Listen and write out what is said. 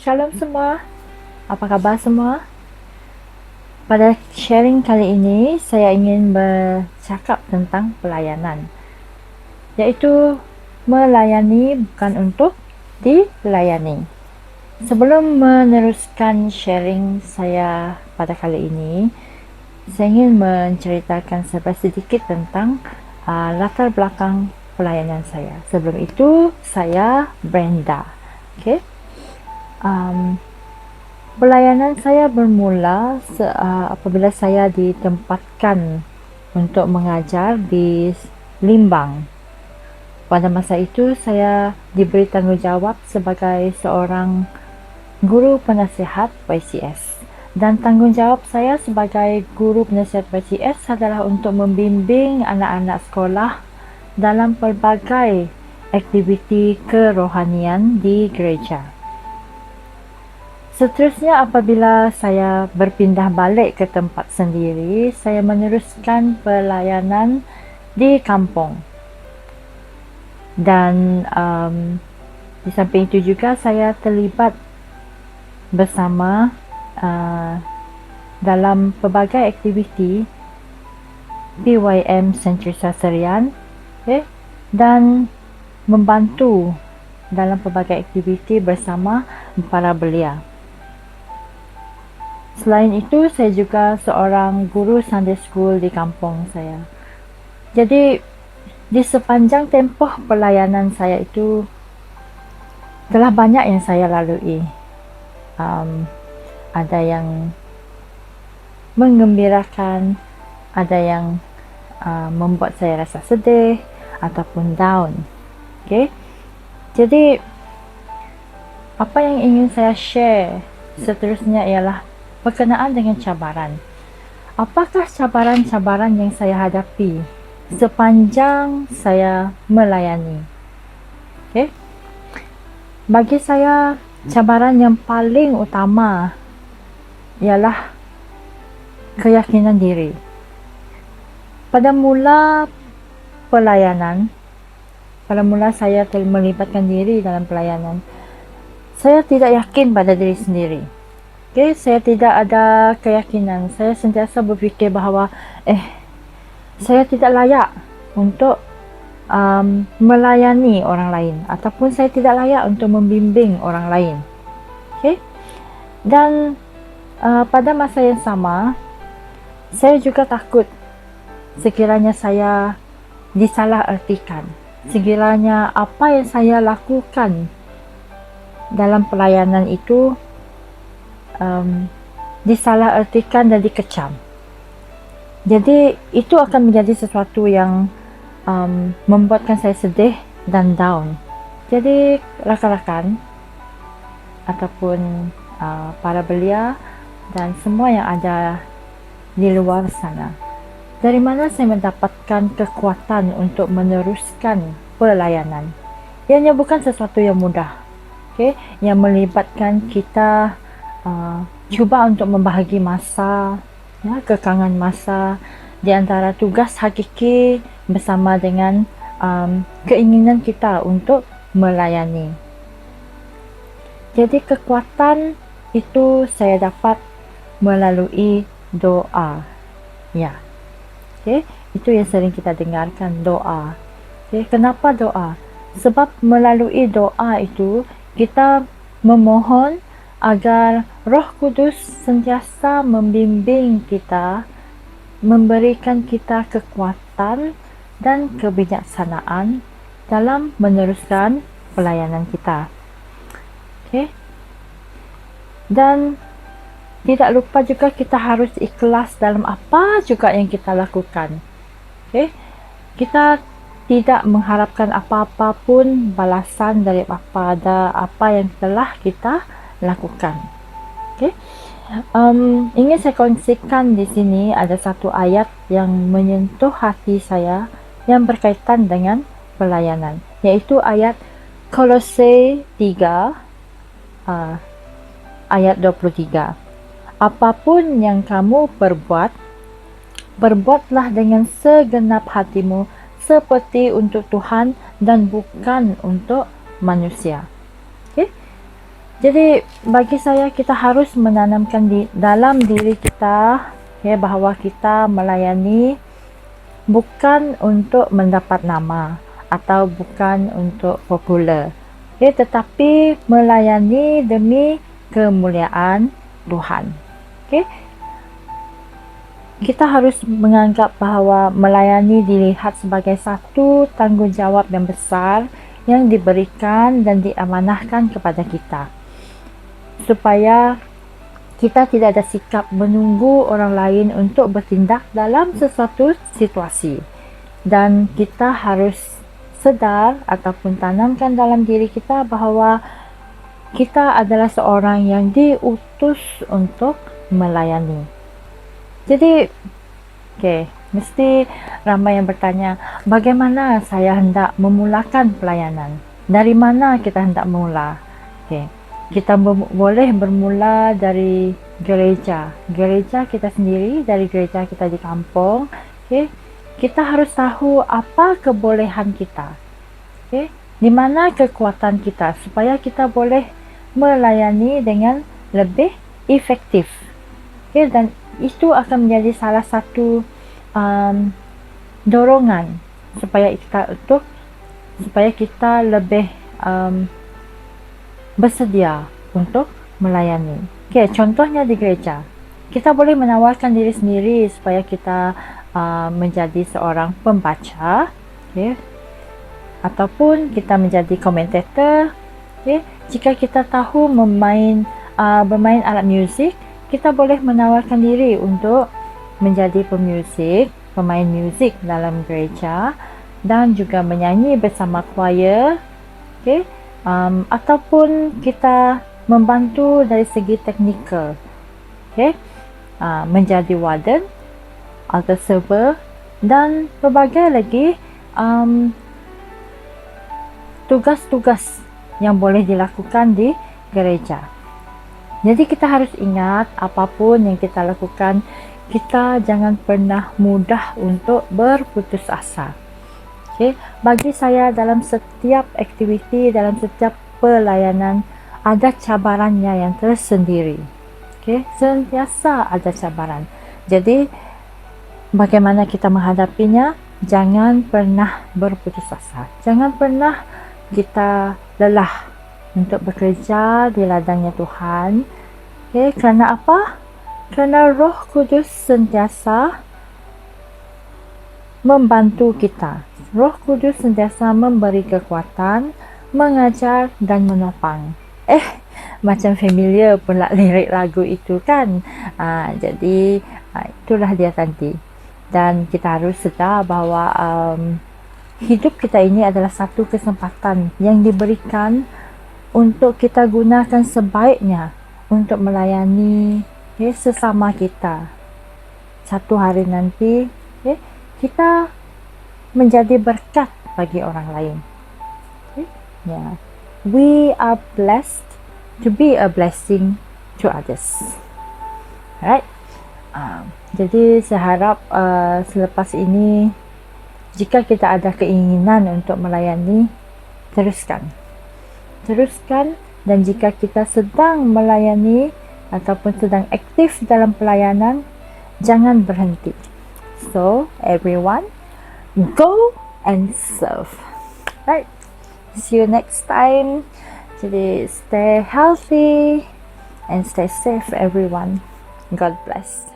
Shalom semua, apa kabar semua? Pada sharing kali ini, saya ingin bercakap tentang pelayanan, iaitu melayani bukan untuk dilayani. Sebelum meneruskan sharing saya pada kali ini, saya ingin menceritakan sedikit tentang latar belakang pelayanan saya. Sebelum itu, saya Brenda. Okay? Pelayanan saya bermula apabila saya ditempatkan untuk mengajar di Limbang. Pada masa itu, saya diberi tanggungjawab sebagai seorang guru penasihat YCS. Dan tanggungjawab saya sebagai guru penasihat YCS adalah untuk membimbing anak-anak sekolah dalam pelbagai aktiviti kerohanian di gereja. Seterusnya, apabila saya berpindah balik ke tempat sendiri, saya meneruskan pelayanan di kampung. Dan di samping itu juga saya terlibat bersama dalam pelbagai aktiviti PYM Sentri Sasarian, dan membantu dalam pelbagai aktiviti bersama para belia. Selain itu, saya juga seorang guru Sunday School di kampung saya. Jadi, di sepanjang tempoh pelayanan saya itu, telah banyak yang saya lalui. Ada yang menggembirakan, ada yang membuat saya rasa sedih ataupun down. Okay? Jadi, apa yang ingin saya share seterusnya ialah berkenaan dengan cabaran. Apakah cabaran-cabaran yang saya hadapi sepanjang saya melayani? Okay? Bagi saya, cabaran yang paling utama ialah keyakinan diri. Pada mula saya melibatkan diri dalam pelayanan, saya tidak yakin pada diri sendiri. Okay, saya tidak ada keyakinan. Saya sentiasa berfikir bahawa saya tidak layak untuk melayani orang lain, ataupun saya tidak layak untuk membimbing orang lain. Okay? Dan pada masa yang sama, saya juga takut sekiranya saya disalahartikan, sekiranya apa yang saya lakukan dalam pelayanan itu disalahartikan dan dikecam. Jadi itu akan menjadi sesuatu yang membuatkan saya sedih dan down. Jadi rakan-rakan ataupun para belia dan semua yang ada di luar sana, dari mana saya mendapatkan kekuatan untuk meneruskan pelayanan? Ianya bukan sesuatu yang mudah, yang melibatkan kita cuba untuk membahagi masa, kekangan masa di antara tugas hakiki bersama dengan keinginan kita untuk melayani. Jadi kekuatan itu saya dapat melalui doa. Itu yang sering kita dengarkan, doa. Kenapa doa? Sebab melalui doa itu kita memohon agar Roh Kudus sentiasa membimbing kita, memberikan kita kekuatan dan kebijaksanaan dalam meneruskan pelayanan kita. Dan tidak lupa juga kita harus ikhlas dalam apa juga yang kita lakukan. Kita tidak mengharapkan apa-apa pun balasan daripada apa yang telah kita lakukan. Ingin saya kongsikan di sini ada satu ayat yang menyentuh hati saya yang berkaitan dengan pelayanan, yaitu ayat Kolose 3 ayat 23. Apapun yang kamu perbuatlah dengan segenap hatimu seperti untuk Tuhan dan bukan untuk manusia. Jadi bagi saya kita harus menanamkan di dalam diri kita bahawa kita melayani bukan untuk mendapat nama atau bukan untuk popular. Tetapi melayani demi kemuliaan Tuhan. Kita harus menganggap bahawa melayani dilihat sebagai satu tanggungjawab yang besar yang diberikan dan diamanahkan kepada kita, supaya kita tidak ada sikap menunggu orang lain untuk bertindak dalam sesuatu situasi, dan kita harus sedar ataupun tanamkan dalam diri kita bahawa kita adalah seorang yang diutus untuk melayani. Jadi, mesti ramai yang bertanya, bagaimana saya hendak memulakan pelayanan? Dari mana kita hendak mula? Kita boleh bermula dari gereja kita sendiri, dari gereja kita di kampung. Kita harus tahu apa kebolehan kita, di mana kekuatan kita, supaya kita boleh melayani dengan lebih efektif. Dan itu akan menjadi salah satu dorongan supaya kita lebih bersedia untuk melayani. Contohnya di gereja, kita boleh menawarkan diri sendiri supaya kita menjadi seorang pembaca, ataupun kita menjadi komentator. Jika kita tahu bermain alat muzik, kita boleh menawarkan diri untuk menjadi pemain muzik dalam gereja, dan juga menyanyi bersama choir, ataupun kita membantu dari segi teknikal, menjadi warden, altar server, dan berbagai lagi tugas-tugas yang boleh dilakukan di gereja. Jadi kita harus ingat, apapun yang kita lakukan, kita jangan pernah mudah untuk berputus asa. Bagi saya, dalam setiap aktiviti, dalam setiap pelayanan, ada cabarannya yang tersendiri. Sentiasa ada cabaran. Jadi bagaimana kita menghadapinya? Jangan pernah berputus asa. Jangan pernah kita lelah untuk bekerja di ladangnya Tuhan. Kerana apa? Kerana Roh Kudus sentiasa membantu kita. Roh Kudus sentiasa memberi kekuatan, mengajar dan menopang. Macam familiar pula lirik lagu itu kan. Jadi itulah dia tadi. Dan kita harus sedar bahawa hidup kita ini adalah satu kesempatan yang diberikan untuk kita gunakan sebaiknya untuk melayani sesama kita. Satu hari nanti kita menjadi berkat bagi orang lain. We are blessed to be a blessing to others. Alright. Jadi saya harap selepas ini, jika kita ada keinginan untuk melayani, teruskan. Dan jika kita sedang melayani ataupun sedang aktif dalam pelayanan, jangan berhenti. So, everyone, go and serve. Right? See you next time. Jadi, stay healthy and stay safe, everyone. God bless.